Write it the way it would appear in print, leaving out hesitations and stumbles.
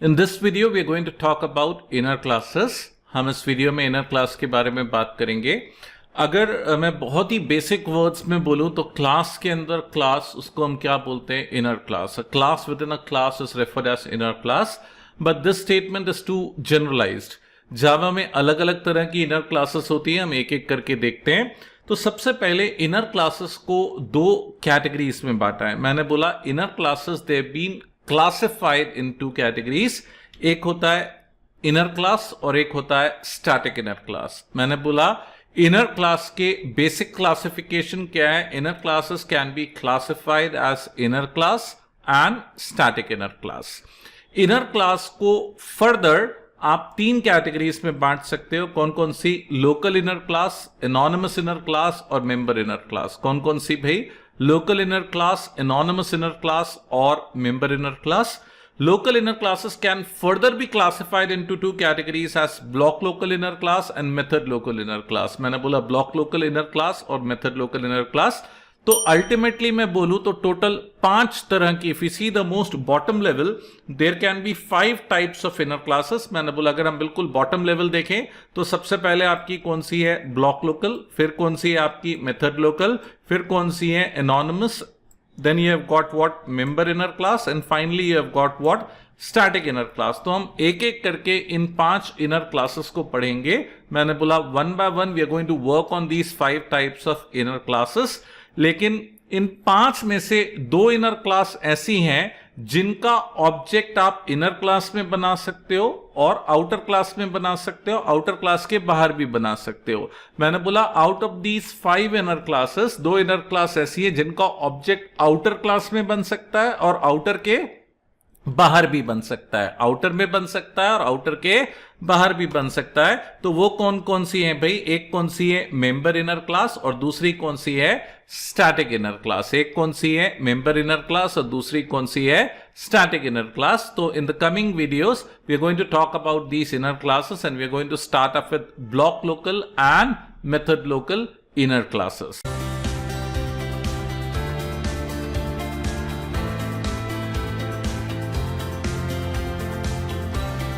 In this video we are going to talk about inner classes. हम इस video में inner class के बारे में बात करेंगे. अगर मैं बहुत ही बेसिक वर्ड्स में बोलूं तो क्लास के अंदर क्लास उसको हम क्या बोलते हैं? Inner class. A class within a class is referred as inner class, but this statement is too generalized. जावा में अलग अलग तरह की इनर क्लासेस होती है, हम एक एक करके देखते हैं. तो सबसे पहले इनर क्लासेस को दो कैटेगरीज में बांटा है. मैंने बोला inner classes they been classified in two categories. एक होता है इनर क्लास और एक होता है स्टैटिक इनर क्लास. मैंने बोला इनर क्लास के बेसिक क्लासिफिकेशन क्या है? Inner classes can be classified as inner class and static inner class. Inner class को फर्दर आप तीन कैटेगरीज में बांट सकते हो. कौन कौन सी? Local inner class, anonymous inner class और मेंबर इनर क्लास. कौन कौन सी भाई? Local inner class, anonymous inner class और member inner class. Local inner classes can further be classified into two categories as block local inner class and method local inner class. मैंने बोला block local inner class और method local inner class. तो ultimately मैं बोलूं तो total 5 तरह की, if you see the most bottom level there can be 5 types of inner classes. मैंने बोला अगर हम बिल्कुल बॉटम लेवल देखें तो सबसे पहले आपकी कौन सी है? Block local. फिर कौन सी है आपकी? Method local. फिर कौन सी है? Anonymous. Then you have got what? Member inner class, and finally you have got what? Static inner class. तो हम एक एक करके इन 5 inner classes को पढ़ेंगे. मैंने बोला one by one we are going to work on these 5 types of inner classes. लेकिन इन 5 में से 2 inner class ऐसी हैं जिनका ऑब्जेक्ट आप इनर क्लास में बना सकते हो और आउटर क्लास में बना सकते हो, आउटर क्लास के बाहर भी बना सकते हो. मैंने बोला out of these 5 inner classes 2 inner class ऐसी है जिनका ऑब्जेक्ट आउटर क्लास में बन सकता है और आउटर के बाहर भी बन सकता है. आउटर में बन सकता है और आउटर के बाहर भी बन सकता है. तो वो कौन कौन सी है भाई? एक कौन सी है? Member inner class. और दूसरी कौन सी है? Static inner class. एक कौन सी है? मेंबर इनर क्लास और दूसरी कौन सी है? Static inner class. तो in the coming videos we are going to talk about these inner classes and we are going to start up with block local and method local inner classes.